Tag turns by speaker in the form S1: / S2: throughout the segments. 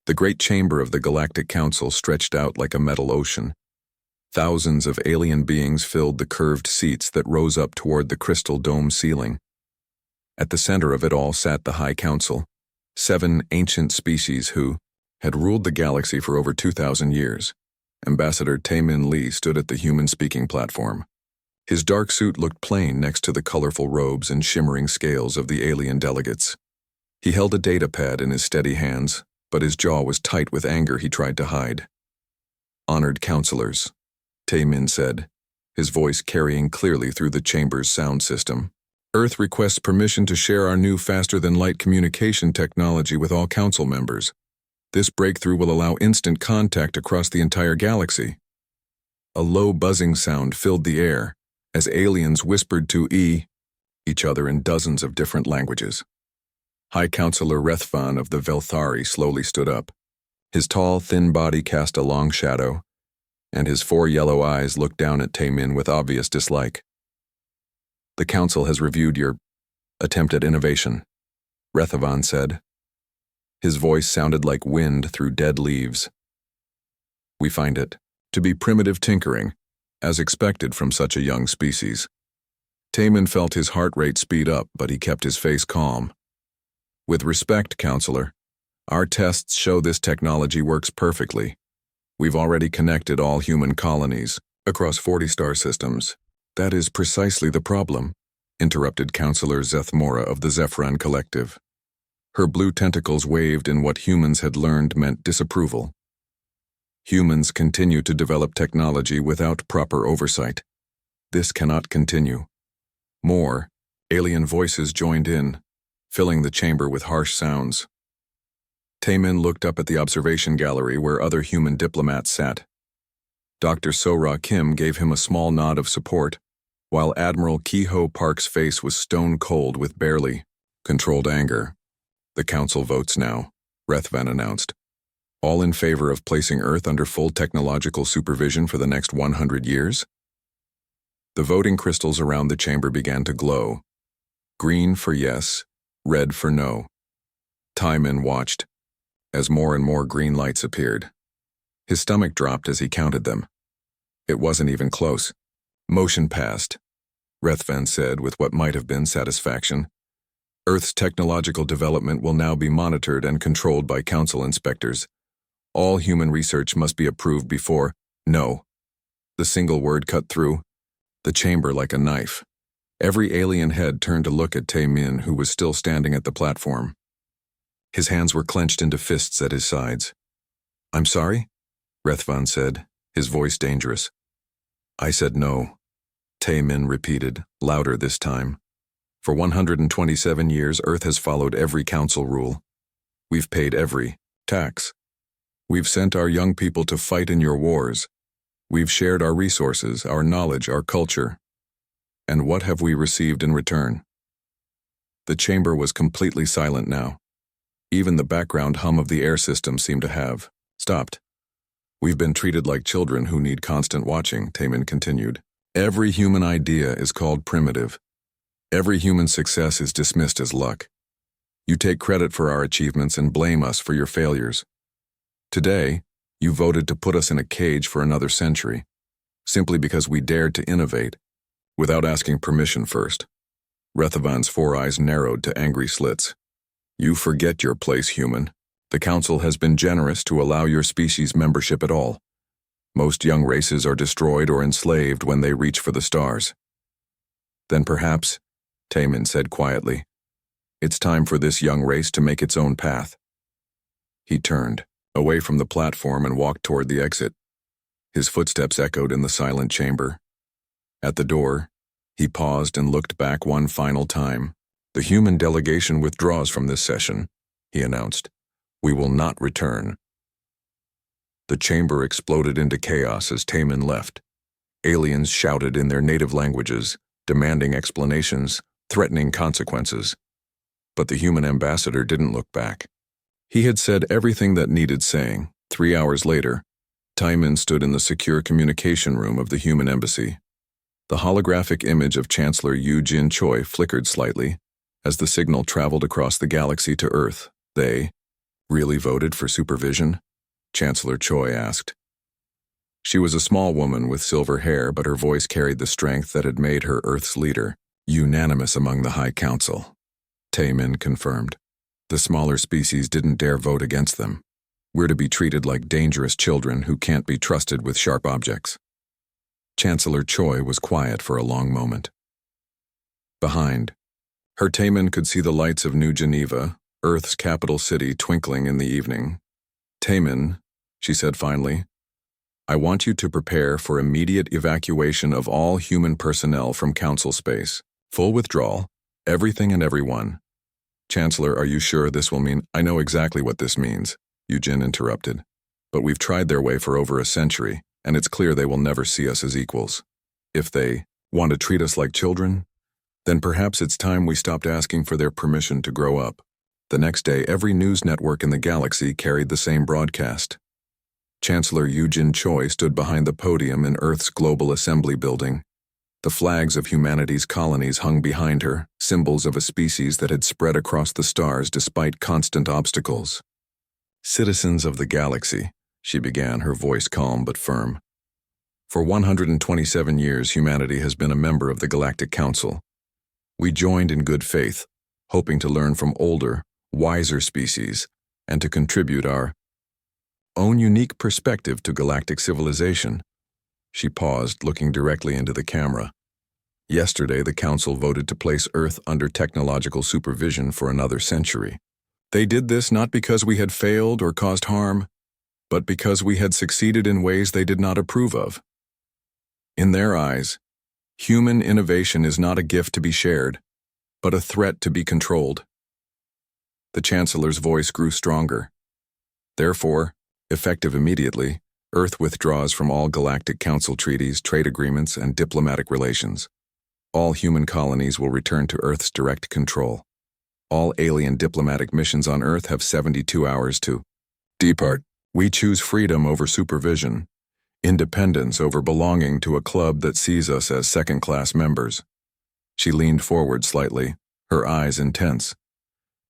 S1: The great chamber of the Galactic Council stretched out like a metal ocean. Thousands of alien beings filled the curved seats that rose up toward the crystal dome ceiling. At the center of it all sat the High Council, 7 ancient species who had ruled the galaxy for over 2,000 years. Ambassador Tae-Min Lee stood at the human-speaking platform. His dark suit looked plain next to the colorful robes and shimmering scales of the alien delegates. He held a data pad in his steady hands, but his jaw was tight with anger he tried to hide. "Honored counselors," Tae-Min said, his voice carrying clearly through the chamber's sound system. "Earth requests permission to share our new faster-than-light communication technology with all council members. This breakthrough will allow instant contact across the entire galaxy." A low buzzing sound filled the air as aliens whispered to each other in dozens of different languages. High Counselor Rethvan of the Velthari slowly stood up. His tall, thin body cast a long shadow, and his 4 yellow eyes looked down at Tae-Min with obvious dislike. "The Council has reviewed your attempt at innovation," Rethvan said. His voice sounded like wind through dead leaves. "We find it to be primitive tinkering, as expected from such a young species." Tae-Min felt his heart rate speed up, but he kept his face calm. "With respect, Counselor, our tests show this technology works perfectly. We've already connected all human colonies across 40 star systems." "That is precisely the problem," interrupted Counselor Zethmora of the Zephyron Collective. Her blue tentacles waved in what humans had learned meant disapproval. "Humans continue to develop technology without proper oversight. This cannot continue." More alien voices joined in, filling the chamber with harsh sounds. Tae-Min looked up at the observation gallery where other human diplomats sat. Dr. So-Ra Kim gave him a small nod of support, while Admiral Ki-Ho Park's face was stone cold with barely controlled anger. "The Council votes now," Rethvan announced. "All in favor of placing Earth under full technological supervision for the next 100 years? The voting crystals around the chamber began to glow. Green for yes, red for no. Tae-Min watched as more and more green lights appeared. His stomach dropped as he counted them. It wasn't even close. "Motion passed," Rethvan said with what might have been satisfaction. "Earth's technological development will now be monitored and controlled by council inspectors. All human research must be approved before—" "No." The single word cut through the chamber like a knife. Every alien head turned to look at Tae-Min, who was still standing at the platform. His hands were clenched into fists at his sides. "I'm sorry?" Rethvan said, his voice dangerous. "I said no," Tae-Min repeated, louder this time. "For 127 years, Earth has followed every council rule. We've paid every tax. We've sent our young people to fight in your wars. We've shared our resources, our knowledge, our culture. And what have we received in return?" The chamber was completely silent now. Even the background hum of the air system seemed to have stopped. "We've been treated like children who need constant watching," Tae-Min continued. "Every human idea is called primitive. Every human success is dismissed as luck. You take credit for our achievements and blame us for your failures. Today, you voted to put us in a cage for another century, simply because we dared to innovate, without asking permission first." Rethvan's 4 eyes narrowed to angry slits. "You forget your place, human. The Council has been generous to allow your species membership at all. Most young races are destroyed or enslaved when they reach for the stars." "Then perhaps," Tae-Min said quietly, "it's time for this young race to make its own path." He turned away from the platform and walked toward the exit. His footsteps echoed in the silent chamber. At the door, he paused and looked back one final time. "The human delegation withdraws from this session," he announced. "We will not return." The chamber exploded into chaos as Tae-Min left. Aliens shouted in their native languages, demanding explanations, threatening consequences. But the human ambassador didn't look back. He had said everything that needed saying. 3 hours later, Tae-Min stood in the secure communication room of the human embassy. The holographic image of Chancellor Yu Jin Choi flickered slightly as the signal traveled across the galaxy to Earth. They Really voted for supervision? Chancellor Choi asked. She was a small woman with silver hair, but her voice carried the strength that had made her Earth's leader, unanimous among the High Council. Taemin confirmed. The smaller species didn't dare vote against them. We're to be treated like dangerous children who can't be trusted with sharp objects. Chancellor Choi was quiet for a long moment. Behind, her Taemin could see the lights of New Geneva, Earth's capital city, twinkling in the evening. Taemin, she said finally, I want you to prepare for immediate evacuation of all human personnel from Council space. Full withdrawal, everything and everyone. Chancellor, are you sure this will mean? I know exactly what this means, Eugene interrupted. But we've tried their way for over a century, and it's clear they will never see us as equals. If they want to treat us like children, then perhaps it's time we stopped asking for their permission to grow up. The next day, every news network in the galaxy carried the same broadcast. Chancellor Eugene Choi stood behind the podium in Earth's Global Assembly building. The flags of humanity's colonies hung behind her, symbols of a species that had spread across the stars despite constant obstacles. Citizens of the galaxy, she began, her voice calm but firm. For 127 years, humanity has been a member of the Galactic Council. We joined in good faith, hoping to learn from older, wiser species and to contribute our own unique perspective to galactic civilization. She paused, looking directly into the camera. Yesterday, the Council voted to place Earth under technological supervision for another century. They did this not because we had failed or caused harm, but because we had succeeded in ways they did not approve of. In their eyes, human innovation is not a gift to be shared, but a threat to be controlled. The Chancellor's voice grew stronger. Therefore, effective immediately, Earth withdraws from all Galactic Council treaties, trade agreements, and diplomatic relations. All human colonies will return to Earth's direct control. All alien diplomatic missions on Earth have 72 hours to depart. We choose freedom over supervision, independence over belonging to a club that sees us as second-class members. She leaned forward slightly, her eyes intense.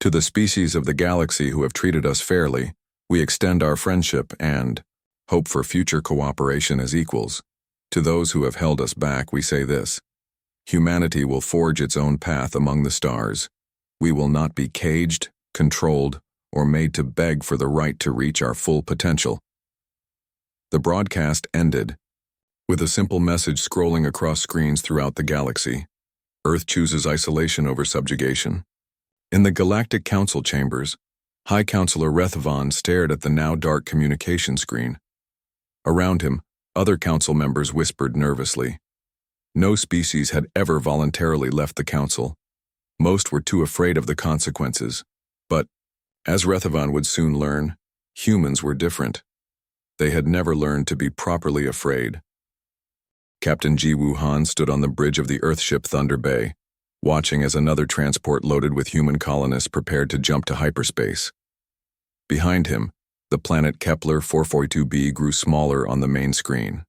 S1: To the species of the galaxy who have treated us fairly, we extend our friendship and hope for future cooperation as equals. To those who have held us back, we say this: humanity will forge its own path among the stars. We will not be caged, controlled, or made to beg for the right to reach our full potential. The broadcast ended with a simple message scrolling across screens throughout the galaxy. Earth chooses isolation over subjugation. In the Galactic Council chambers, High Counselor Rethavan stared at the now dark communication screen. Around him, other council members whispered nervously. No species had ever voluntarily left the council. Most were too afraid of the consequences. But, as Rethavan would soon learn, humans were different. They had never learned to be properly afraid. Captain Ji Woo-han stood on the bridge of the Earthship Thunder Bay, watching as another transport loaded with human colonists prepared to jump to hyperspace. Behind him, the planet Kepler 442b grew smaller on the main screen.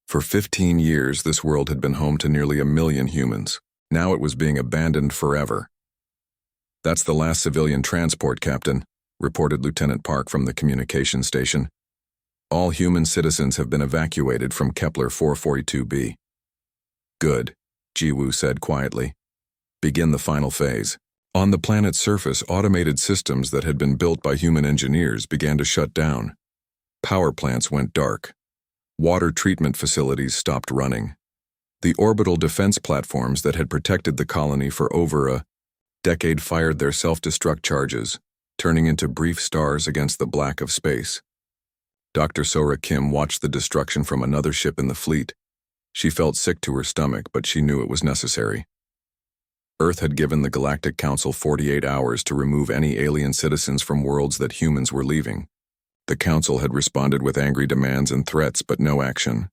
S1: For 15 years, this world had been home to nearly 1 million humans. Now it was being abandoned forever. That's the last civilian transport, Captain, reported Lieutenant Park from the communication station. All human citizens have been evacuated from Kepler 442b. Good, Ji-woo said quietly. Begin the final phase. On the planet's surface, automated systems that had been built by human engineers began to shut down. Power plants went dark. Water treatment facilities stopped running. The orbital defense platforms that had protected the colony for over a decade fired their self-destruct charges, turning into brief stars against the black of space. Dr. Sora Kim watched the destruction from another ship in the fleet. She felt sick to her stomach, but she knew it was necessary. Earth had given the Galactic Council 48 hours to remove any alien citizens from worlds that humans were leaving. The Council had responded with angry demands and threats, but no action.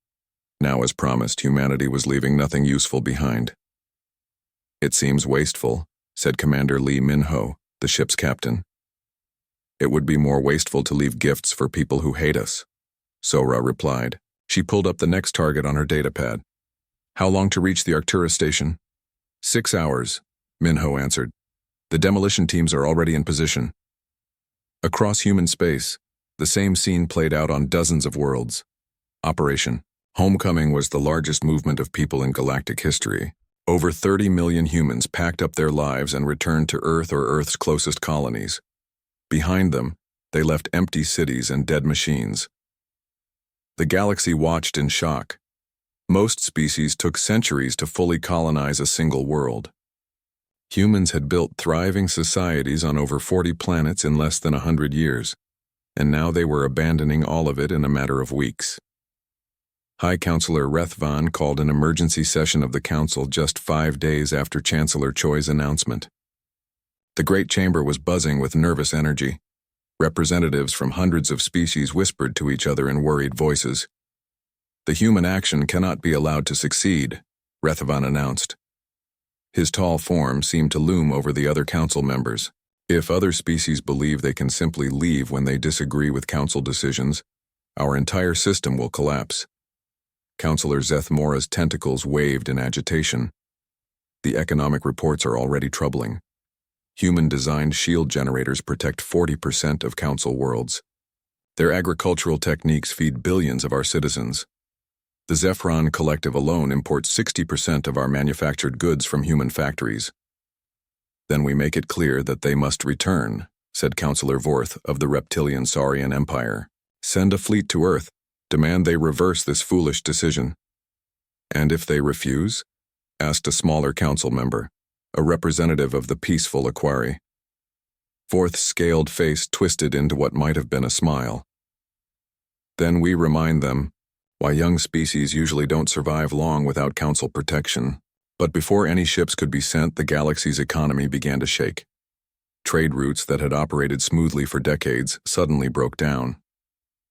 S1: Now, as promised, humanity was leaving nothing useful behind. It seems wasteful, said Commander Lee Min-ho, the ship's captain. It would be more wasteful to leave gifts for people who hate us, Sora replied. She pulled up the next target on her datapad. How long to reach the Arcturus station? 6 hours, Min-ho answered. The demolition teams are already in position. Across human space, the same scene played out on dozens of worlds. Operation Homecoming was the largest movement of people in galactic history. Over 30 million humans packed up their lives and returned to Earth or Earth's closest colonies. Behind them, they left empty cities and dead machines. The galaxy watched in shock. Most species took centuries to fully colonize a single world. Humans had built thriving societies on over 40 planets in less than 100 years, and now they were abandoning all of it in a matter of weeks. High Counselor Rethvan called an emergency session of the Council just 5 days after Chancellor Choi's announcement. The Great Chamber was buzzing with nervous energy. Representatives from hundreds of species whispered to each other in worried voices. "The human action cannot be allowed to succeed," Rethvan announced. His tall form seemed to loom over the other council members. "If other species believe they can simply leave when they disagree with council decisions, our entire system will collapse." Councillor Zethmora's tentacles waved in agitation. "The economic reports are already troubling. Human-designed shield generators protect 40% of council worlds. Their agricultural techniques feed billions of our citizens. The Zephron Collective alone imports 60% of our manufactured goods from human factories." "Then we make it clear that they must return," said Councillor Vorth of the reptilian Saurian Empire. "Send a fleet to Earth. Demand they reverse this foolish decision." "And if they refuse?" asked a smaller council member, a representative of the peaceful Aquari. Vorth's scaled face twisted into what might have been a smile. "Then we remind them why young species usually don't survive long without council protection." But before any ships could be sent, the galaxy's economy began to shake. Trade routes that had operated smoothly for decades suddenly broke down.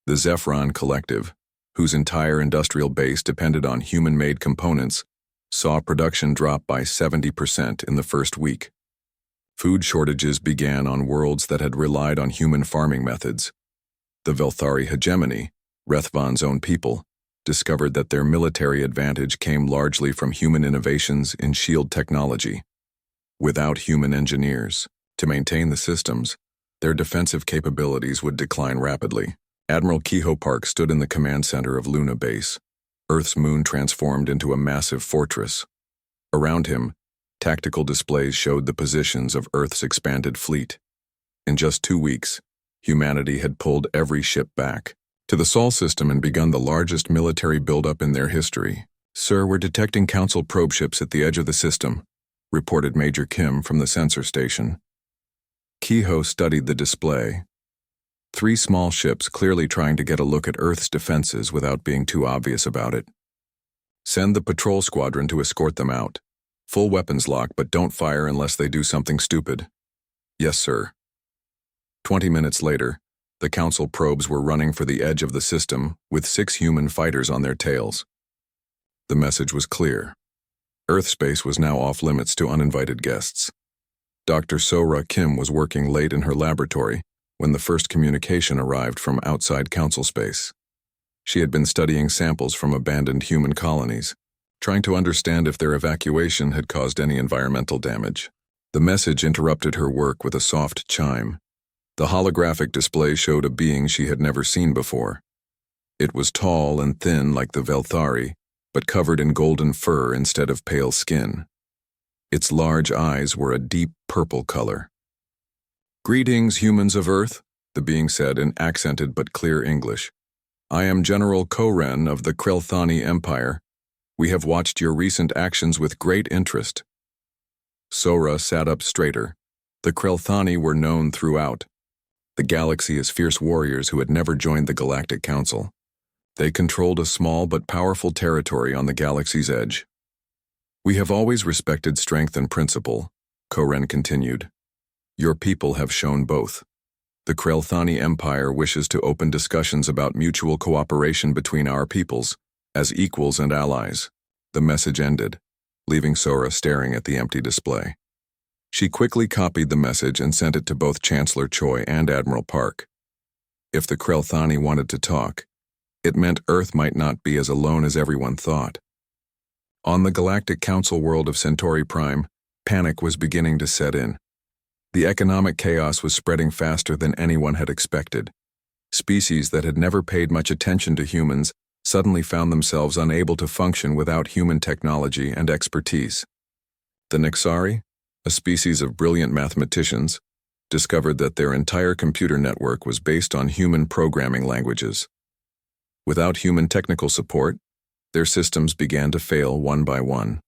S1: The Zephron Collective, whose entire industrial base depended on human-made components, saw production drop by 70% in the first week. Food shortages began on worlds that had relied on human farming methods. The Velthari hegemony, Rethvan's own people, discovered that their military advantage came largely from human innovations in shield technology. Without human engineers to maintain the systems, their defensive capabilities would decline rapidly. Admiral Kehoe Park stood in the command center of Luna Base. Earth's moon transformed into a massive fortress. Around him, tactical displays showed the positions of Earth's expanded fleet. In just 2 weeks, humanity had pulled every ship back to the Sol system and begun the largest military buildup in their history. "Sir, we're detecting Council probe ships at the edge of the system," reported Major Kim from the sensor station. Kehoe studied the display. 3 small ships clearly trying to get a look at Earth's defenses without being too obvious about it. "Send the patrol squadron to escort them out. Full weapons lock, but don't fire unless they do something stupid." "Yes, sir." 20 minutes later, the Council probes were running for the edge of the system with 6 human fighters on their tails. The message was clear. Earth space was now off limits to uninvited guests. Dr. Sora Kim was working late in her laboratory when the first communication arrived from outside council space. She had been studying samples from abandoned human colonies, trying to understand if their evacuation had caused any environmental damage. The message interrupted her work with a soft chime. The holographic display showed a being she had never seen before. It was tall and thin like the Velthari, but covered in golden fur instead of pale skin. Its large eyes were a deep purple color. "Greetings, humans of Earth," the being said in accented but clear English. "I am General Koren of the Krelthani Empire. We have watched your recent actions with great interest." Sora sat up straighter. The Krelthani were known throughout the galaxy as fierce warriors who had never joined the Galactic Council. They controlled a small but powerful territory on the galaxy's edge. "We have always respected strength and principle," Koren continued. "Your people have shown both. The Krelthani Empire wishes to open discussions about mutual cooperation between our peoples, as equals and allies." The message ended, leaving Sora staring at the empty display. She quickly copied the message and sent it to both Chancellor Choi and Admiral Park. If the Krelthani wanted to talk, it meant Earth might not be as alone as everyone thought. On the Galactic Council world of Centauri Prime, panic was beginning to set in. The economic chaos was spreading faster than anyone had expected. Species that had never paid much attention to humans suddenly found themselves unable to function without human technology and expertise. The Nixari, a species of brilliant mathematicians, discovered that their entire computer network was based on human programming languages. Without human technical support, their systems began to fail one by one.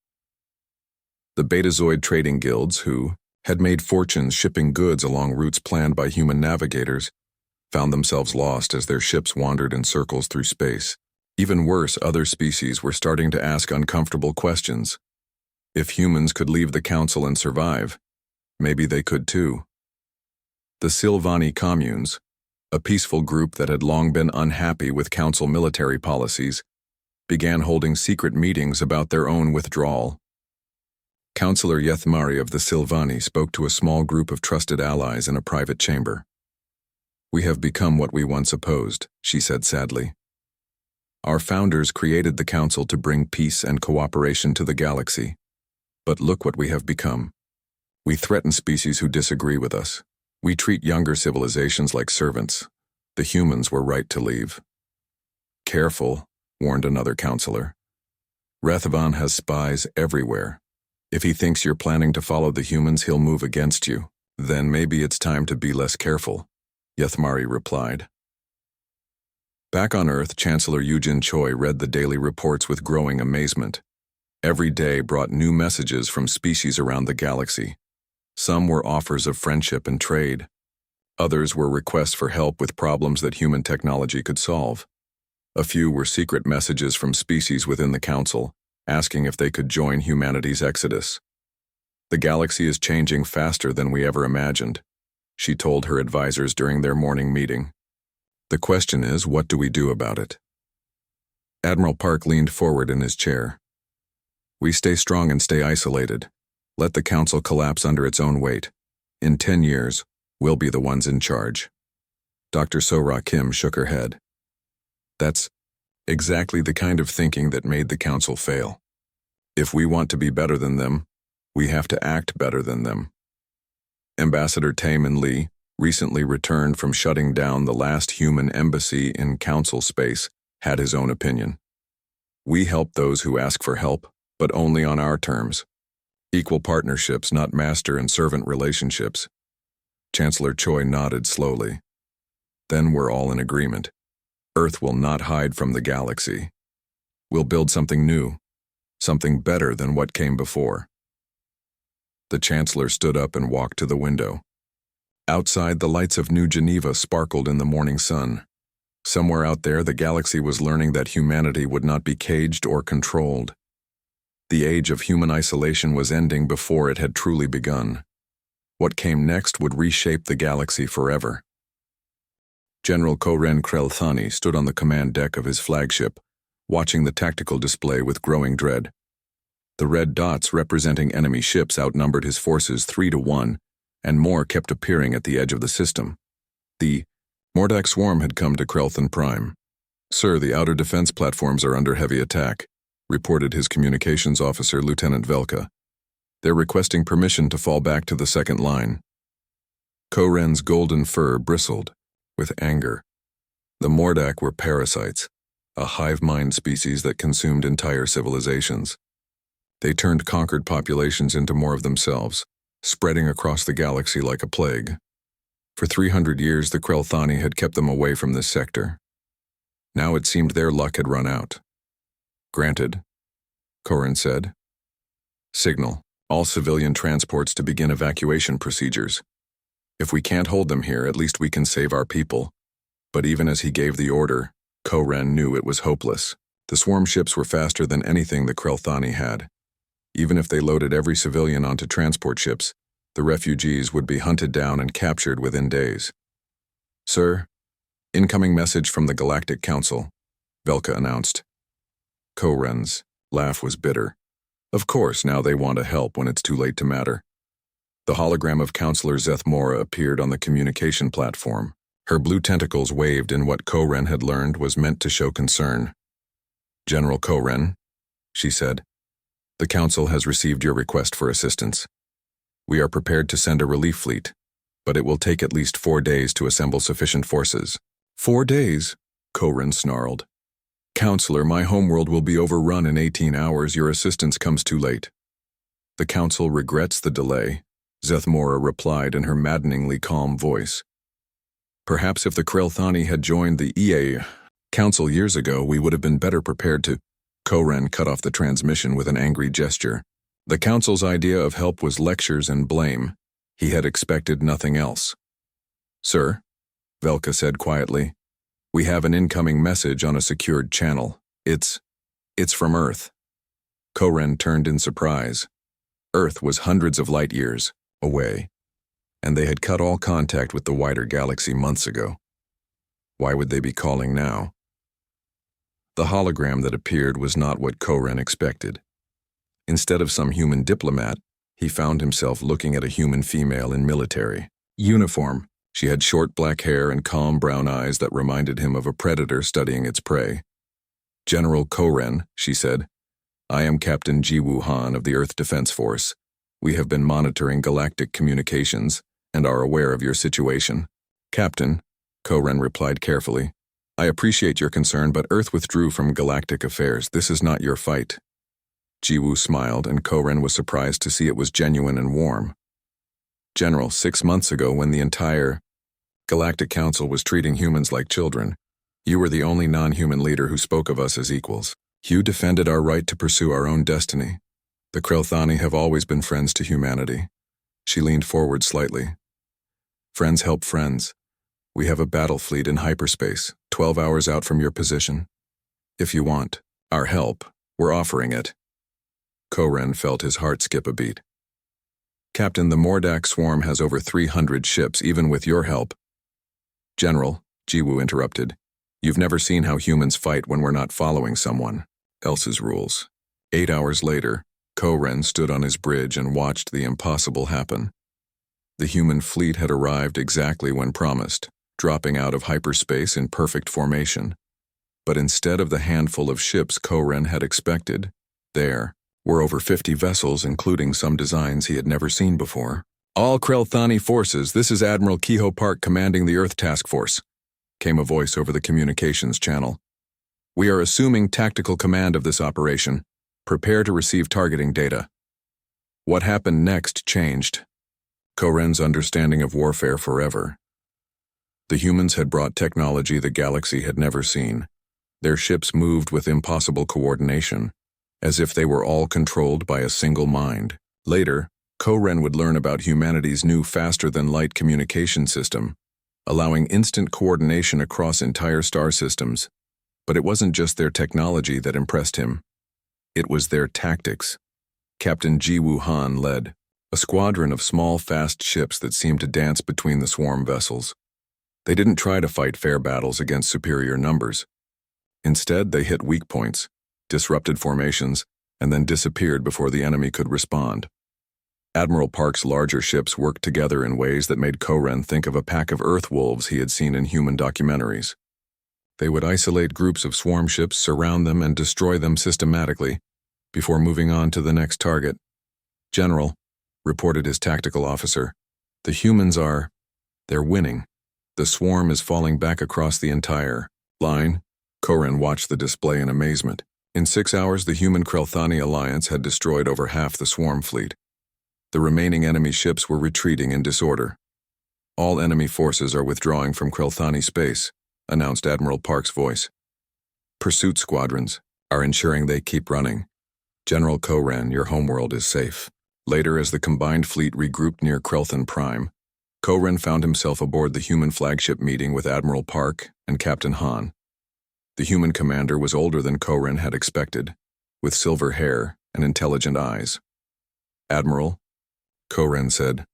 S1: The Betazoid trading guilds, who had made fortunes shipping goods along routes planned by human navigators, found themselves lost as their ships wandered in circles through space. Even worse, other species were starting to ask uncomfortable questions. If humans could leave the Council and survive, maybe they could too. The Silvani communes, a peaceful group that had long been unhappy with Council military policies, began holding secret meetings about their own withdrawal. Councillor Yethmari of the Silvani spoke to a small group of trusted allies in a private chamber. "We have become what we once opposed," she said sadly. "Our founders created the Council to bring peace and cooperation to the galaxy. But look what we have become. We threaten species who disagree with us. We treat younger civilizations like servants. The humans were right to leave." "Careful," warned another councillor. "Rathavan has spies everywhere. If he thinks you're planning to follow the humans, he'll move against you. Then maybe it's time to be less careful," Yethmari replied. Back on Earth, Chancellor Yujin Choi read the daily reports with growing amazement. Every day brought new messages from species around the galaxy. Some were offers of friendship and trade. Others were requests for help with problems that human technology could solve. A few were secret messages from species within the Council, asking if they could join humanity's exodus. "The galaxy is changing faster than we ever imagined," she told her advisors during their morning meeting. "The question is, what do we do about it?" Admiral Park leaned forward in his chair. "We stay strong and stay isolated. Let the Council collapse under its own weight. In 10 years, we'll be the ones in charge." Dr. Sora Kim shook her head. "That's exactly the kind of thinking that made the Council fail. If we want to be better than them, we have to act better than them." Ambassador Taemin Lee, recently returned from shutting down the last human embassy in Council space, had his own opinion. "We help those who ask for help, but only on our terms. Equal partnerships, not master and servant relationships." Chancellor Choi nodded slowly. "Then we're all in agreement. Earth will not hide from the galaxy. We'll build something new, something better than what came before." The Chancellor stood up and walked to the window. Outside, the lights of New Geneva sparkled in the morning sun. Somewhere out there, the galaxy was learning that humanity would not be caged or controlled. The age of human isolation was ending before it had truly begun. What came next would reshape the galaxy forever. General Koren Krelthani stood on the command deck of his flagship, watching the tactical display with growing dread. The red dots representing enemy ships outnumbered his forces 3-1, and more kept appearing at the edge of the system. The Mordak swarm had come to Krelthan Prime. "Sir, the outer defense platforms are under heavy attack," reported his communications officer, Lieutenant Velka. "They're requesting permission to fall back to the second line." Koren's golden fur bristled with anger. The Mordak were parasites, a hive-mind species that consumed entire civilizations. They turned conquered populations into more of themselves, spreading across the galaxy like a plague. For 300 years, the Krelthani had kept them away from this sector. Now it seemed their luck had run out. "Granted," Koren said. "Signal all civilian transports to begin evacuation procedures. If we can't hold them here, at least we can save our people." But even as he gave the order, Koren knew it was hopeless. The swarm ships were faster than anything the Krelthani had. Even if they loaded every civilian onto transport ships, the refugees would be hunted down and captured within days. "Sir, incoming message from the Galactic Council," Velka announced. Koren's laugh was bitter. Of course, now they want to help when it's too late to matter. The hologram of Counselor Zethmora appeared on the communication platform. Her blue tentacles waved in what Koren had learned was meant to show concern. "General Koren," she said, "the Council has received your request for assistance. We are prepared to send a relief fleet, but it will take at least 4 days to assemble sufficient forces. 4 days? Koren snarled. Counselor, my homeworld will be overrun in 18 hours. Your assistance comes too late. The council regrets the delay, Zethmora replied in her maddeningly calm voice. Perhaps if the Krelthani had joined the EA Council years ago, we would have been better prepared to. Koren cut off the transmission with an angry gesture. The council's idea of help was lectures and blame. He had expected nothing else. Sir, Velka said quietly, we have an incoming message on a secured channel. It's from Earth. Koren turned in surprise. Earth was hundreds of light years away, and they had cut all contact with the wider galaxy months ago. Why would they be calling now? The hologram that appeared was not what Koren expected. Instead of some human diplomat, he found himself looking at a human female in military uniform. She had short black hair and calm brown eyes that reminded him of a predator studying its prey. General Koren, she said, I am Captain Jiwoo Han of the Earth Defense Force. We have been monitoring galactic communications and are aware of your situation. Captain, Koren replied carefully, I appreciate your concern, but Earth withdrew from galactic affairs. This is not your fight. Jiwoo smiled, and Koren was surprised to see it was genuine and warm. General, 6 months ago, when the entire Galactic Council was treating humans like children, you were the only non-human leader who spoke of us as equals. You defended our right to pursue our own destiny. The Krelthani have always been friends to humanity. She leaned forward slightly. Friends help friends. We have a battle fleet in hyperspace, 12 hours out from your position. If you want our help, we're offering it. Koren felt his heart skip a beat. Captain, the Mordak swarm has over 300 ships, even with your help. General, Jiwoo interrupted, you've never seen how humans fight when we're not following someone else's rules. 8 hours later, Koren stood on his bridge and watched the impossible happen. The human fleet had arrived exactly when promised, dropping out of hyperspace in perfect formation. But instead of the handful of ships Koren had expected, there were over 50 vessels, including some designs he had never seen before. All Krelthani forces, this is Admiral Kehoe Park commanding the Earth Task Force, came a voice over the communications channel. We are assuming tactical command of this operation. Prepare to receive targeting data. What happened next changed Koren's understanding of warfare forever. The humans had brought technology the galaxy had never seen. Their ships moved with impossible coordination, as if they were all controlled by a single mind. Later, Koren would learn about humanity's new faster-than-light communication system, allowing instant coordination across entire star systems. But it wasn't just their technology that impressed him. It was their tactics. Captain Jiwoo Han led a squadron of small, fast ships that seemed to dance between the swarm vessels. They didn't try to fight fair battles against superior numbers. Instead, they hit weak points, disrupted formations, and then disappeared before the enemy could respond. Admiral Park's larger ships worked together in ways that made Koren think of a pack of earth wolves he had seen in human documentaries. They would isolate groups of swarm ships, surround them, and destroy them systematically, before moving on to the next target. General, reported his tactical officer, the humans they're winning. The swarm is falling back across the entire line. Koren watched the display in amazement. In 6 hours, the human Krelthani alliance had destroyed over half the swarm fleet. The remaining enemy ships were retreating in disorder. All enemy forces are withdrawing from Krelthani space, announced Admiral Park's voice. Pursuit squadrons are ensuring they keep running. General Koren, your homeworld is safe. Later, as the combined fleet regrouped near Krelthan Prime, Koren found himself aboard the human flagship meeting with Admiral Park and Captain Han. The human commander was older than Koren had expected, with silver hair and intelligent eyes. Admiral, Koren said,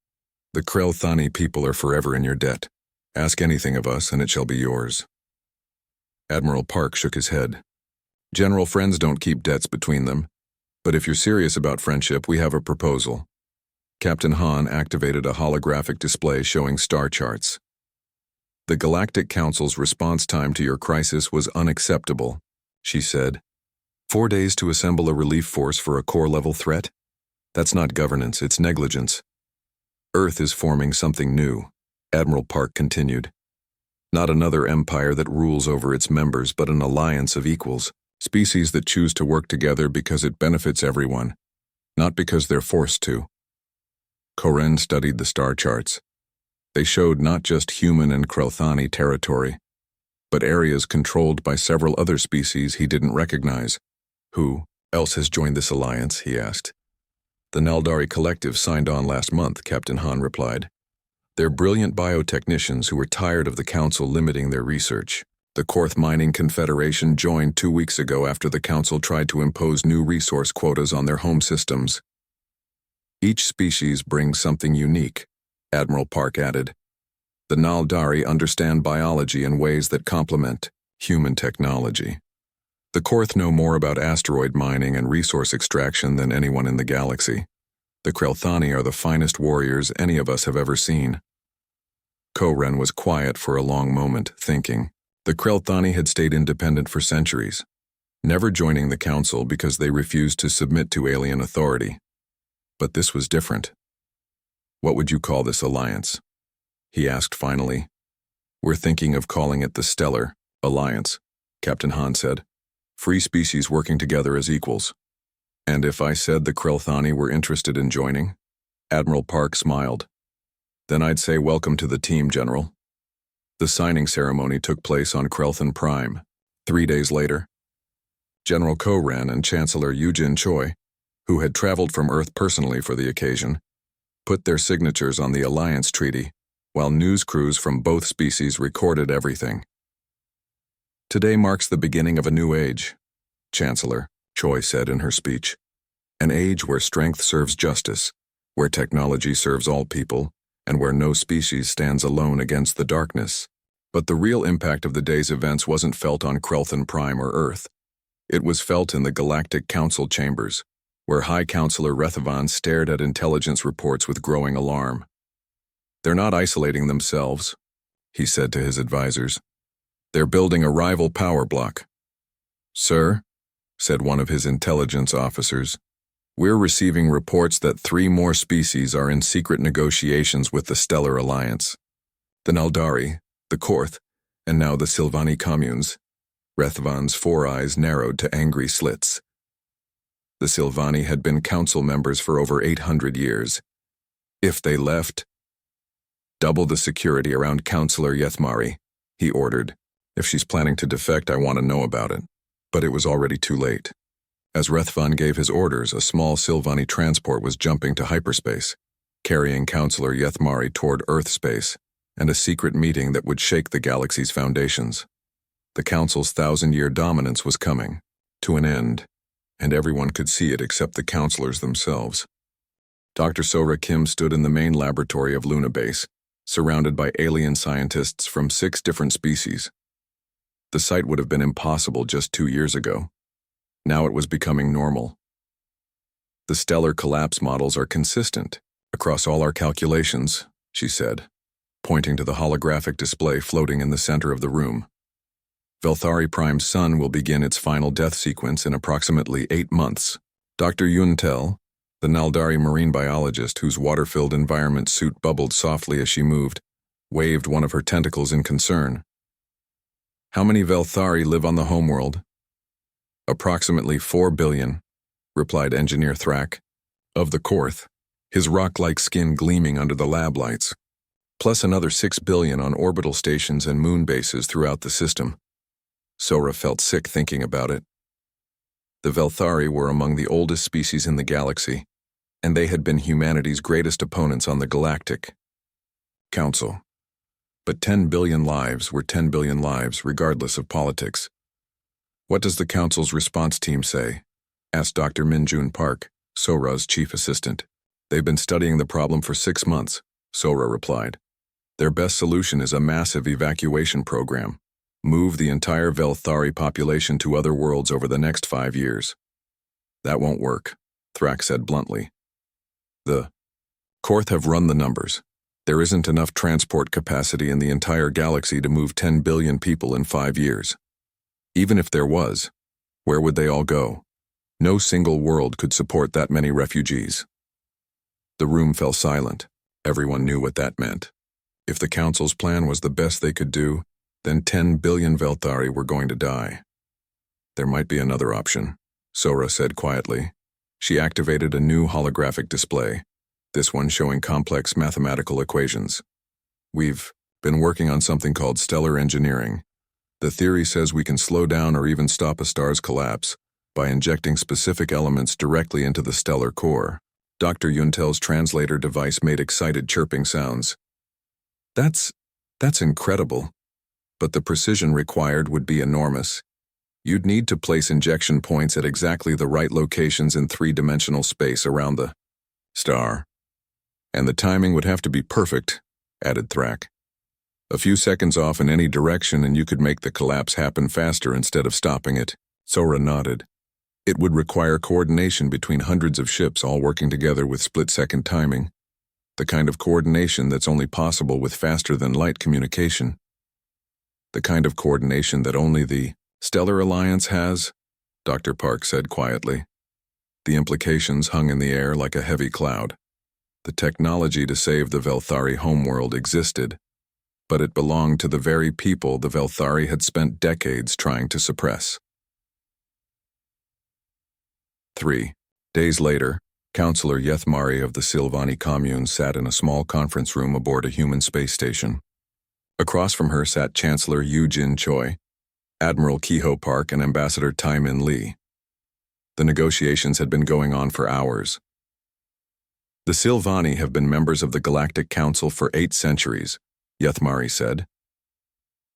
S1: the Krelthani people are forever in your debt. Ask anything of us and it shall be yours. Admiral Park shook his head. General, friends don't keep debts between them, but if you're serious about friendship, we have a proposal. Captain Han activated a holographic display showing star charts. The Galactic Council's response time to your crisis was unacceptable, she said. 4 days to assemble a relief force for a core-level threat? That's not governance, it's negligence. Earth is forming something new, Admiral Park continued. Not another empire that rules over its members, but an alliance of equals, species that choose to work together because it benefits everyone, not because they're forced to. Koren studied the star charts. They showed not just human and Krelthani territory, but areas controlled by several other species he didn't recognize. Who else has joined this alliance, he asked. The Naldari Collective signed on last month, Captain Han replied. They're brilliant biotechnicians who were tired of the Council limiting their research. The Korth Mining Confederation joined 2 weeks ago after the Council tried to impose new resource quotas on their home systems. Each species brings something unique, Admiral Park added. The Naldari understand biology in ways that complement human technology. The Korth know more about asteroid mining and resource extraction than anyone in the galaxy. The Krelthani are the finest warriors any of us have ever seen. Koren was quiet for a long moment, thinking. The Krelthani had stayed independent for centuries, never joining the Council because they refused to submit to alien authority. But this was different. What would you call this alliance? He asked finally. We're thinking of calling it the Stellar Alliance, Captain Han said. Free species working together as equals. And if I said the Krelthani were interested in joining? Admiral Park smiled. Then I'd say welcome to the team, General. The signing ceremony took place on Krelthan Prime. 3 days later, General Koren and Chancellor Eugene Choi, who had traveled from Earth personally for the occasion, put their signatures on the Alliance Treaty, while news crews from both species recorded everything. Today marks the beginning of a new age, Chancellor Choi said in her speech. An age where strength serves justice, where technology serves all people, and where no species stands alone against the darkness. But the real impact of the day's events wasn't felt on Krelthan Prime or Earth. It was felt in the Galactic Council chambers, where High Counselor Rethavan stared at intelligence reports with growing alarm. They're not isolating themselves, he said to his advisors. They're building a rival power block. Sir, said one of his intelligence officers, we're receiving reports that 3 more species are in secret negotiations with the Stellar Alliance. The Naldari, the Korth, and now the Silvani communes. Rethavan's 4 eyes narrowed to angry slits. The Silvani had been council members for over 800 years. If they left, double the security around Counselor Yethmari, he ordered. If she's planning to defect, I want to know about it. But it was already too late. As Rethavan gave his orders, a small Silvani transport was jumping to hyperspace, carrying Counselor Yethmari toward Earth space, and a secret meeting that would shake the galaxy's foundations. The Council's 1,000-year dominance was coming to an end, and everyone could see it except the counselors themselves. Dr. Sora Kim stood in the main laboratory of Luna Base, surrounded by alien scientists from 6 different species. The sight would have been impossible just 2 years ago. Now it was becoming normal. The stellar collapse models are consistent across all our calculations, she said, pointing to the holographic display floating in the center of the room. Velthari Prime's sun will begin its final death sequence in approximately 8 months. Dr. Yuntel, the Naldari marine biologist whose water-filled environment suit bubbled softly as she moved, waved one of her tentacles in concern. How many Velthari live on the homeworld? Approximately 4 billion, replied Engineer Thrak, of the Korth, his rock-like skin gleaming under the lab lights, plus another 6 billion on orbital stations and moon bases throughout the system. Sora felt sick thinking about it. The Velthari were among the oldest species in the galaxy, and they had been humanity's greatest opponents on the Galactic Council. But 10 billion lives were 10 billion lives, regardless of politics. What does the Council's response team say? Asked Dr. Minjun Park, Sora's chief assistant. They've been studying the problem for 6 months, Sora replied. Their best solution is a massive evacuation program. Move the entire Velthari population to other worlds over the next 5 years. That won't work, Thrak said bluntly. The Korth have run the numbers. There isn't enough transport capacity in the entire galaxy to move 10 billion people in 5 years. Even if there was, where would they all go? No single world could support that many refugees. The room fell silent. Everyone knew what that meant. If the Council's plan was the best they could do, then 10 billion Velthari were going to die. There might be another option, Sora said quietly. She activated a new holographic display, this one showing complex mathematical equations. We've been working on something called stellar engineering. The theory says we can slow down or even stop a star's collapse by injecting specific elements directly into the stellar core. Dr. Yuntel's translator device made excited chirping sounds. That's incredible. But the precision required would be enormous. You'd need to place injection points at exactly the right locations in three-dimensional space around the star. And the timing would have to be perfect, added Thrak. A few seconds off in any direction and you could make the collapse happen faster instead of stopping it. Sora nodded. It would require coordination between hundreds of ships all working together with split-second timing. The kind of coordination that's only possible with faster-than-light communication. The kind of coordination that only the Stellar Alliance has, Dr. Park said quietly. The implications hung in the air like a heavy cloud. The technology to save the Velthari homeworld existed, but it belonged to the very people the Velthari had spent decades trying to suppress. 3 days later, Councillor Yethmari of the Silvani commune sat in a small conference room aboard a human space station. Across from her sat Chancellor Yu Jin Choi, Admiral Kehoe Park, and Ambassador Tai Min Lee. The negotiations had been going on for hours. The Silvani have been members of the Galactic Council for 8 centuries, Yethmari said.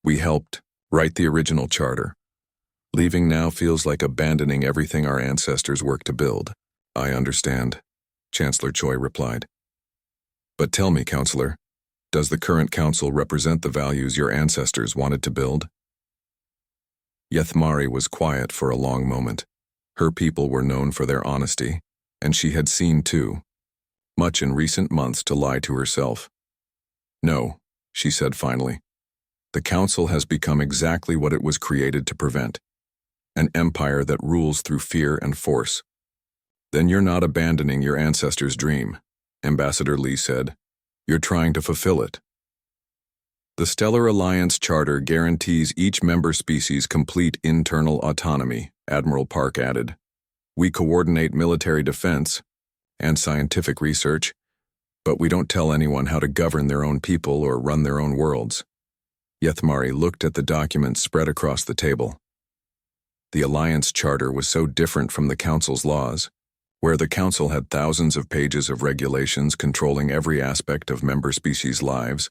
S1: We helped write the original charter. Leaving now feels like abandoning everything our ancestors worked to build. I understand, Chancellor Choi replied. But tell me, Counselor, does the current council represent the values your ancestors wanted to build? Yethmari was quiet for a long moment. Her people were known for their honesty, and she had seen, too, much in recent months to lie to herself. No, she said finally. The council has become exactly what it was created to prevent. An empire that rules through fear and force. Then you're not abandoning your ancestors' dream, Ambassador Lee said. You're trying to fulfill it. The Stellar Alliance Charter guarantees each member species complete internal autonomy, Admiral Park added. We coordinate military defense and scientific research, but we don't tell anyone how to govern their own people or run their own worlds. Yethmari looked at the documents spread across the table. The Alliance Charter was so different from the Council's laws, where the Council had thousands of pages of regulations controlling every aspect of member species' lives.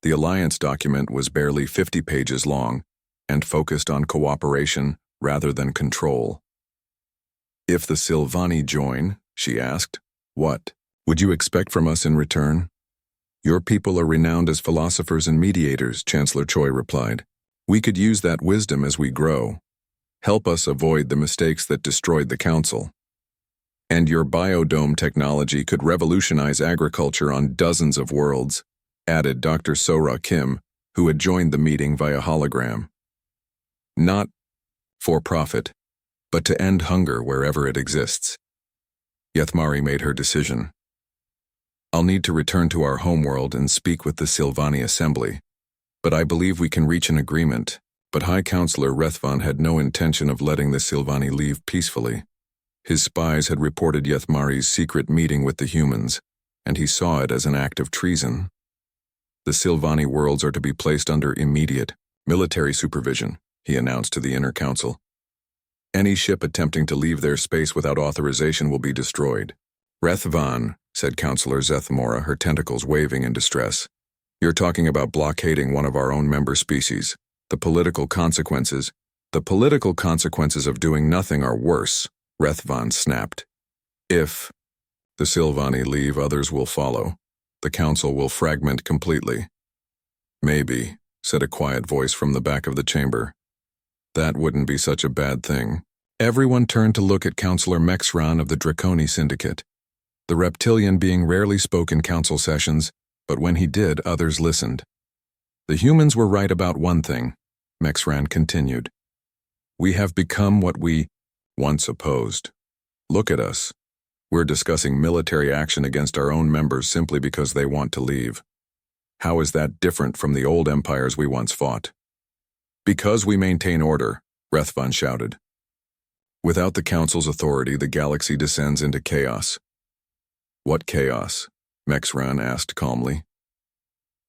S1: The Alliance document was barely 50 pages long and focused on cooperation rather than control. If the Silvani join, she asked, what would you expect from us in return? Your people are renowned as philosophers and mediators, Chancellor Choi replied. We could use that wisdom as we grow. Help us avoid the mistakes that destroyed the Council. And your biodome technology could revolutionize agriculture on dozens of worlds, added Dr. Sora Kim, who had joined the meeting via hologram. Not for profit, but to end hunger wherever it exists. Yethmari made her decision. I'll need to return to our homeworld and speak with the Silvani Assembly, but I believe we can reach an agreement. But High Counselor Rethvan had no intention of letting the Silvani leave peacefully. His spies had reported Yethmari's secret meeting with the humans, and he saw it as an act of treason. The Silvani worlds are to be placed under immediate military supervision, he announced to the Inner Council. Any ship attempting to leave their space without authorization will be destroyed. Rethvan, said Counselor Zethmora, her tentacles waving in distress. You're talking about blockading one of our own member species. The political consequences of doing nothing are worse, Rethvan snapped. If the Silvani leave, others will follow. The council will fragment completely. Maybe, said a quiet voice from the back of the chamber. That wouldn't be such a bad thing. Everyone turned to look at Counselor Mexran of the Draconi Syndicate. The reptilian being rarely spoke in council sessions, but when he did, others listened. The humans were right about one thing, Mexran continued. We have become what we once opposed. Look at us. We're discussing military action against our own members simply because they want to leave. How is that different from the old empires we once fought? Because we maintain order, Rethvan shouted. Without the Council's authority, the galaxy descends into chaos. What chaos? Mexran asked calmly.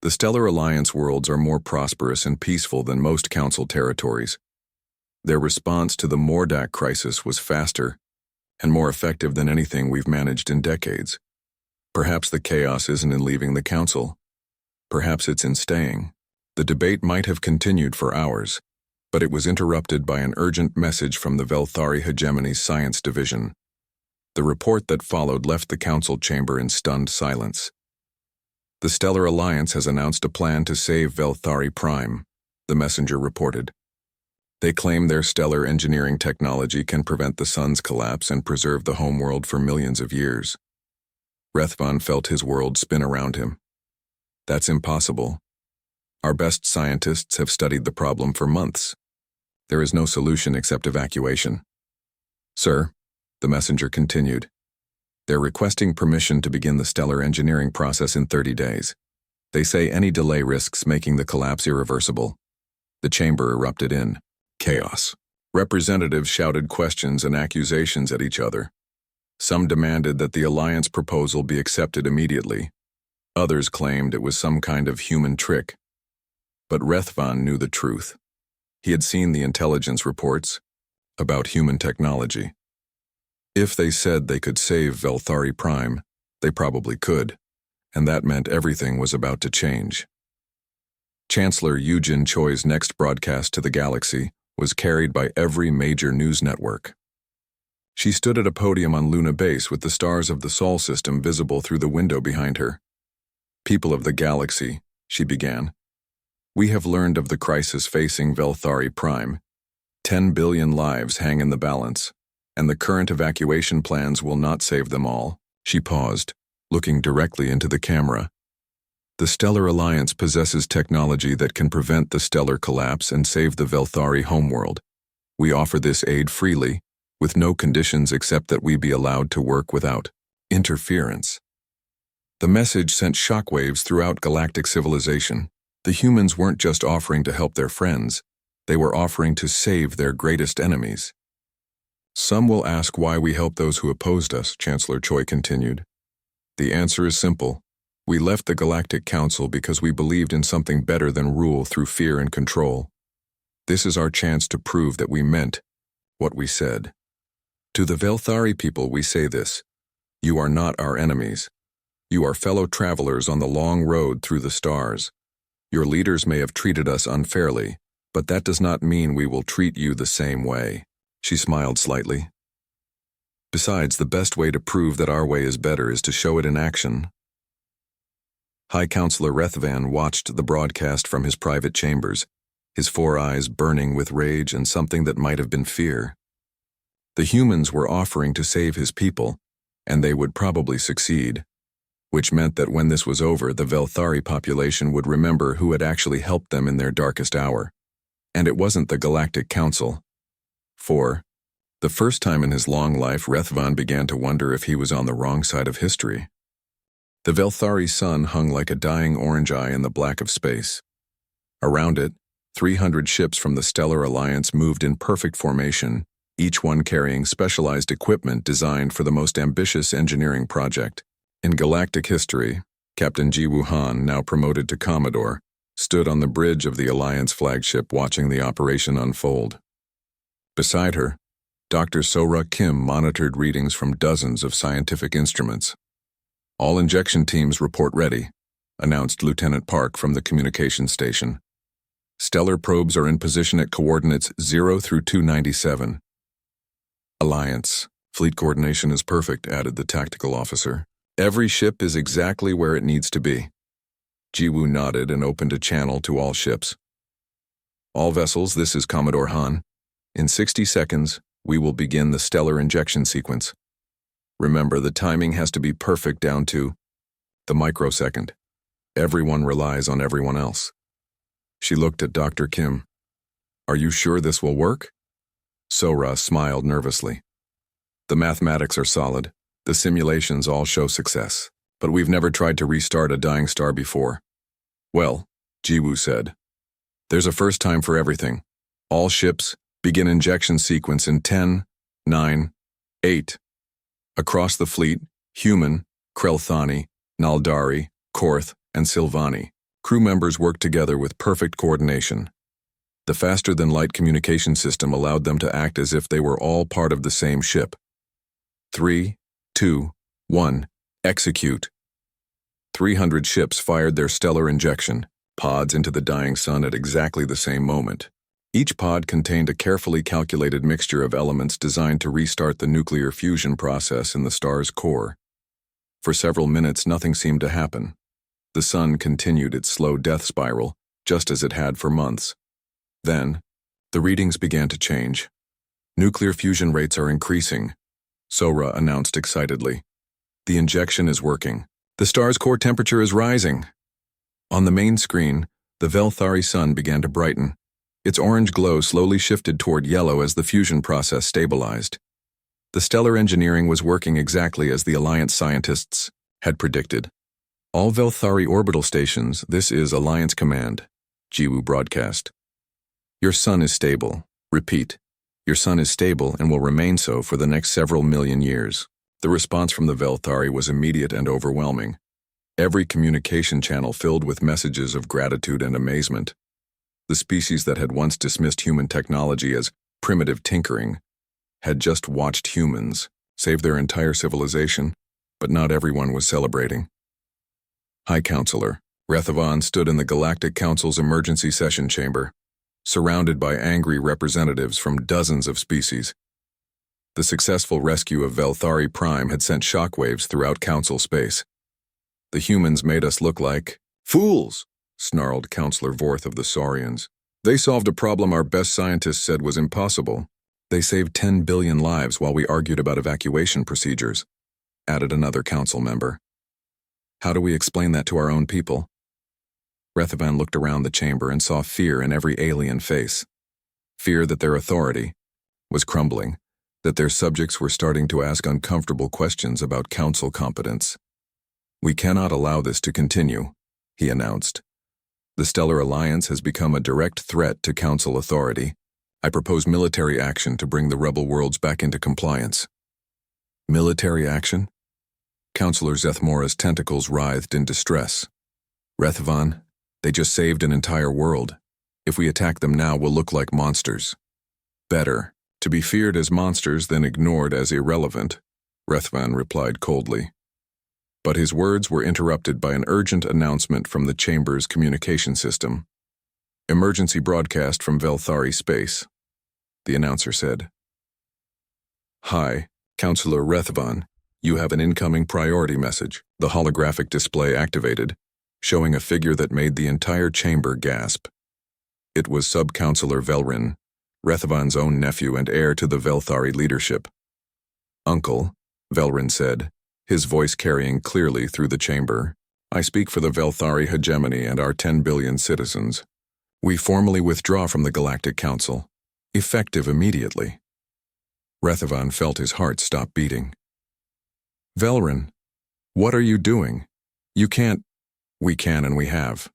S1: The Stellar Alliance worlds are more prosperous and peaceful than most Council territories. Their response to the Mordak crisis was faster and more effective than anything we've managed in decades. Perhaps the chaos isn't in leaving the Council. Perhaps it's in staying. The debate might have continued for hours, but it was interrupted by an urgent message from the Velthari Hegemony's Science Division. The report that followed left the Council chamber in stunned silence. The Stellar Alliance has announced a plan to save Velthari Prime, the messenger reported. They claim their stellar engineering technology can prevent the sun's collapse and preserve the homeworld for millions of years. Rethvan felt his world spin around him. That's impossible. Our best scientists have studied the problem for months. There is no solution except evacuation. Sir, the messenger continued, they're requesting permission to begin the stellar engineering process in 30 days. They say any delay risks making the collapse irreversible. The chamber erupted in chaos. Representatives shouted questions and accusations at each other. Some demanded that the Alliance proposal be accepted immediately. Others claimed it was some kind of human trick. But Rethvan knew the truth. He had seen the intelligence reports about human technology. If they said they could save Velthari Prime, they probably could, and that meant everything was about to change. Chancellor Yujin Choi's next broadcast to the galaxy was carried by every major news network. She stood at a podium on Luna Base with the stars of the Sol system visible through the window behind her. People of the galaxy, she began. We have learned of the crisis facing Velthari Prime. 10 billion lives hang in the balance, and the current evacuation plans will not save them all. She paused, looking directly into the camera. The Stellar Alliance possesses technology that can prevent the stellar collapse and save the Velthari homeworld. We offer this aid freely, with no conditions except that we be allowed to work without interference. The message sent shockwaves throughout galactic civilization. The humans weren't just offering to help their friends, they were offering to save their greatest enemies. Some will ask why we help those who opposed us, Chancellor Choi continued. The answer is simple. We left the Galactic Council because we believed in something better than rule through fear and control. This is our chance to prove that we meant what we said. To the Velthari people we say this. You are not our enemies. You are fellow travelers on the long road through the stars. Your leaders may have treated us unfairly, but that does not mean we will treat you the same way. She smiled slightly. Besides, the best way to prove that our way is better is to show it in action. High Counselor Rethvan watched the broadcast from his private chambers, his 4 eyes burning with rage and something that might have been fear. The humans were offering to save his people, and they would probably succeed, which meant that when this was over, the Velthari population would remember who had actually helped them in their darkest hour. And it wasn't the Galactic Council. For the first time in his long life, Rethvan began to wonder if he was on the wrong side of history. The Velthari sun hung like a dying orange eye in the black of space. Around it, 300 ships from the Stellar Alliance moved in perfect formation, each one carrying specialized equipment designed for the most ambitious engineering project. In galactic history, Captain Jiwoo Han, now promoted to Commodore, stood on the bridge of the Alliance flagship watching the operation unfold. Beside her, Dr. Sora Kim monitored readings from dozens of scientific instruments. All injection teams report ready, announced Lieutenant Park from the communications station. Stellar probes are in position at coordinates 0 through 297. Alliance. Fleet coordination is perfect, added the tactical officer. Every ship is exactly where it needs to be. Jiwoo nodded and opened a channel to all ships. All vessels, this is Commodore Han. In 60 seconds, we will begin the stellar injection sequence. Remember, the timing has to be perfect down to the microsecond. Everyone relies on everyone else. She looked at Dr. Kim. Are you sure this will work? Sora smiled nervously. The mathematics are solid. The simulations all show success. But we've never tried to restart a dying star before. Well, Jiwoo said, there's a first time for everything. All ships, begin injection sequence in 10, 9, 8. Across the fleet, Human, Krelthani, Naldari, Korth, and Silvani. Crew members worked together with perfect coordination. The faster-than-light communication system allowed them to act as if they were all part of the same ship. 3, 2, 1, execute. 300 ships fired their stellar injection pods into the dying sun at exactly the same moment. Each pod contained a carefully calculated mixture of elements designed to restart the nuclear fusion process in the star's core. For several minutes, nothing seemed to happen. The sun continued its slow death spiral, just as it had for months. Then, the readings began to change. Nuclear fusion rates are increasing, Sora announced excitedly. The injection is working. The star's core temperature is rising. On the main screen, the Velthari sun began to brighten. Its orange glow slowly shifted toward yellow as the fusion process stabilized. The stellar engineering was working exactly as the Alliance scientists had predicted. All Velthari orbital stations, this is Alliance Command, Jiwoo broadcast. Your sun is stable. Repeat. Your sun is stable and will remain so for the next several million years. The response from the Velthari was immediate and overwhelming. Every communication channel filled with messages of gratitude and amazement. The species that had once dismissed human technology as primitive tinkering had just watched humans save their entire civilization, but not everyone was celebrating. High Counselor Rethavan stood in the Galactic Council's emergency session chamber, surrounded by angry representatives from dozens of species. The successful rescue of Velthari Prime had sent shockwaves throughout Council space. The humans made us look like fools, snarled Counselor Vorth of the Saurians. They solved a problem our best scientists said was impossible. They saved 10 billion lives while we argued about evacuation procedures, added another council member. How do we explain that to our own people? Rethavan looked around the chamber and saw fear in every alien face. Fear that their authority was crumbling, that their subjects were starting to ask uncomfortable questions about council competence. We cannot allow this to continue, he announced. The Stellar Alliance has become a direct threat to council authority. I propose military action to bring the rebel worlds back into compliance. Military action? Counselor Zethmora's tentacles writhed in distress. Rethavan, they just saved an entire world. If we attack them now, we'll look like monsters. Better to be feared as monsters than ignored as irrelevant, Rethavan replied coldly. But his words were interrupted by an urgent announcement from the chamber's communication system. Emergency broadcast from Velthari space, the announcer said. Hi, Counselor Rethavan. You have an incoming priority message. The holographic display activated, showing a figure that made the entire chamber gasp. It was Sub-Counselor Velrin, Rethavan's own nephew and heir to the Velthari leadership. Uncle, Velrin said, his voice carrying clearly through the chamber. I speak for the Velthari hegemony and our 10 billion citizens. We formally withdraw from the Galactic Council, effective immediately. Rethavan felt his heart stop beating. Velrin, what are you doing? You can't. We can and we have.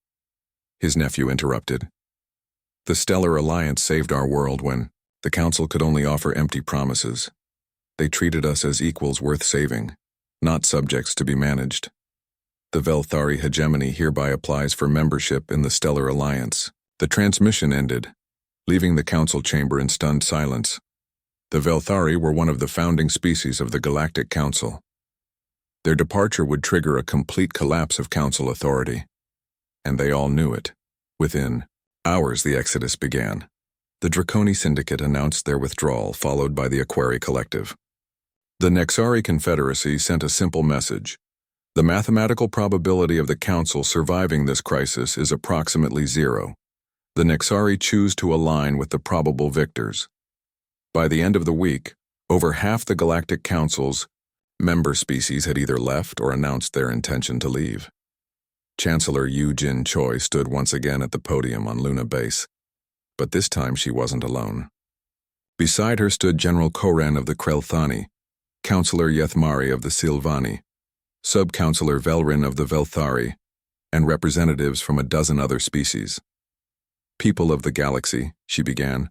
S1: His nephew interrupted. The Stellar Alliance saved our world when the Council could only offer empty promises. They treated us as equals worth saving, not subjects to be managed. The Velthari hegemony hereby applies for membership in the Stellar Alliance. The transmission ended, leaving the Council chamber in stunned silence. The Velthari were one of the founding species of the Galactic Council. Their departure would trigger a complete collapse of Council authority. And they all knew it. Within hours, the exodus began. The Draconi Syndicate announced their withdrawal, followed by the Aquari Collective. The Nexari Confederacy sent a simple message. The mathematical probability of the Council surviving this crisis is approximately 0. The Nexari choose to align with the probable victors. By the end of the week, over half the Galactic Council's member species had either left or announced their intention to leave. Chancellor Yu Jin Choi stood once again at the podium on Luna Base, but this time she wasn't alone. Beside her stood General Koran of the Krelthani, Counselor Yethmari of the Silvani, Sub-Counselor Velrin of the Velthari, and representatives from a dozen other species. People of the galaxy, she began,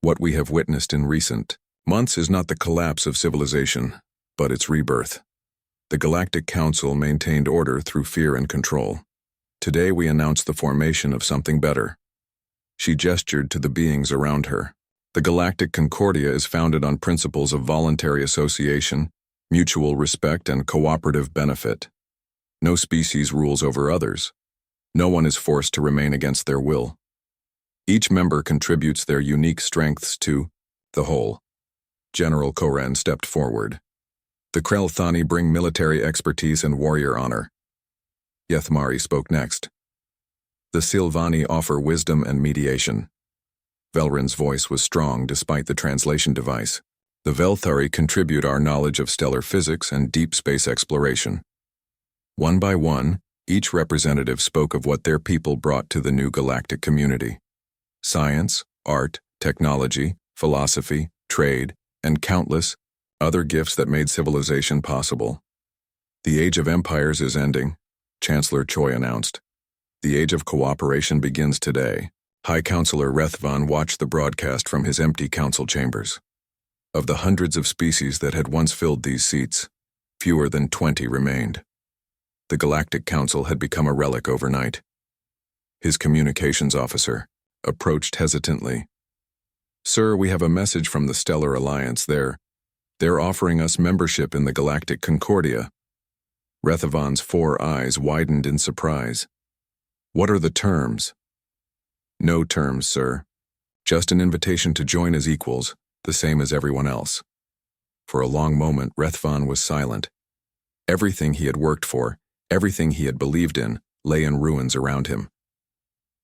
S1: what we have witnessed in recent months is not the collapse of civilization, but its rebirth. The Galactic Council maintained order through fear and control. Today we announce the formation of something better. She gestured to the beings around her. The Galactic Concordia is founded on principles of voluntary association, mutual respect, and cooperative benefit. No species rules over others. No one is forced to remain against their will. Each member contributes their unique strengths to the whole. General Koren stepped forward. The Krell-Thani bring military expertise and warrior honor. Yethmari spoke next. The Silvani offer wisdom and mediation. Velrin's voice was strong despite the translation device. The Velthari contribute our knowledge of stellar physics and deep space exploration. One by one, each representative spoke of what their people brought to the new galactic community. Science, art, technology, philosophy, trade, and countless other gifts that made civilization possible. The Age of Empires is ending, Chancellor Choi announced. The Age of Cooperation begins today. High Counselor Rethvan watched the broadcast from his empty council chambers. Of the hundreds of species that had once filled these seats, fewer than 20 remained. The Galactic Council had become a relic overnight. His communications officer approached hesitantly. Sir, we have a message from the Stellar Alliance. They're offering us membership in the Galactic Concordia. Rethavan's 4 eyes widened in surprise. What are the terms? No terms, sir. Just an invitation to join as equals, the same as everyone else. For a long moment, Rethvan was silent. Everything he had worked for, everything he had believed in, lay in ruins around him.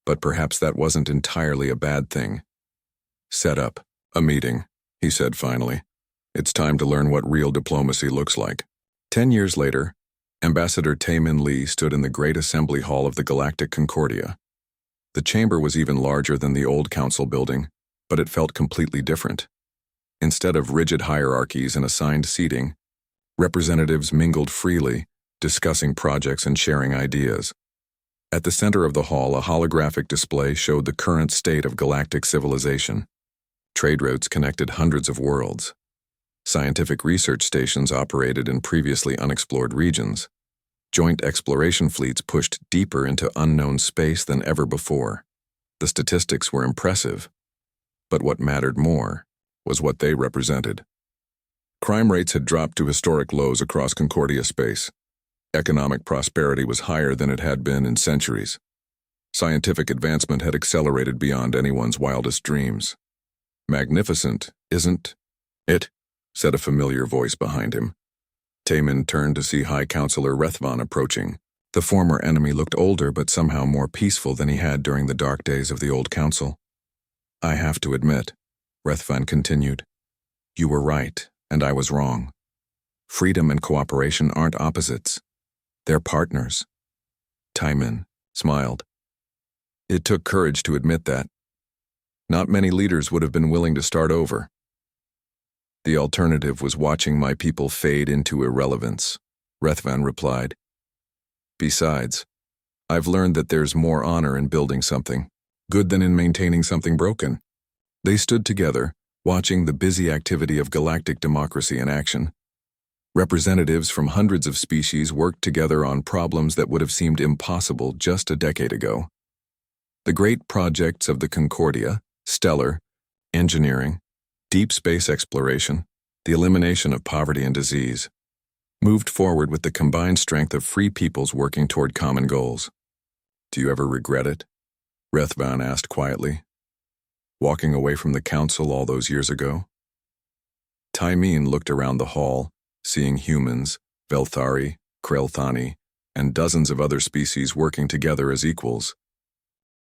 S1: But perhaps that wasn't entirely a bad thing. Set up a meeting, he said finally. It's time to learn what real diplomacy looks like. 10 years later, Ambassador Taemin Lee stood in the great assembly hall of the Galactic Concordia. The chamber was even larger than the old council building, but it felt completely different. Instead of rigid hierarchies and assigned seating, representatives mingled freely, discussing projects and sharing ideas. At the center of the hall, a holographic display showed the current state of galactic civilization. Trade routes connected hundreds of worlds. Scientific research stations operated in previously unexplored regions. Joint exploration fleets pushed deeper into unknown space than ever before. The statistics were impressive, but what mattered more was what they represented. Crime rates had dropped to historic lows across Concordia space. Economic prosperity was higher than it had been in centuries. Scientific advancement had accelerated beyond anyone's wildest dreams. Magnificent, isn't it? Said a familiar voice behind him. Taemin turned to see High Counselor Rethvan approaching. The former enemy looked older but somehow more peaceful than he had during the dark days of the old council. I have to admit, Rethvan continued, you were right, and I was wrong. Freedom and cooperation aren't opposites. They're partners. Taemin smiled. It took courage to admit that. Not many leaders would have been willing to start over. The alternative was watching my people fade into irrelevance, Rethvan replied. Besides, I've learned that there's more honor in building something good than in maintaining something broken. They stood together, watching the busy activity of galactic democracy in action. Representatives from hundreds of species worked together on problems that would have seemed impossible just a decade ago. The great projects of the Concordia, stellar, engineering, deep space exploration, the elimination of poverty and disease, moved forward with the combined strength of free peoples working toward common goals. Do you ever regret it? Rethvan asked quietly. Walking away from the council all those years ago? Taemin looked around the hall, seeing humans, Velthari, Krell-Thani, and dozens of other species working together as equals.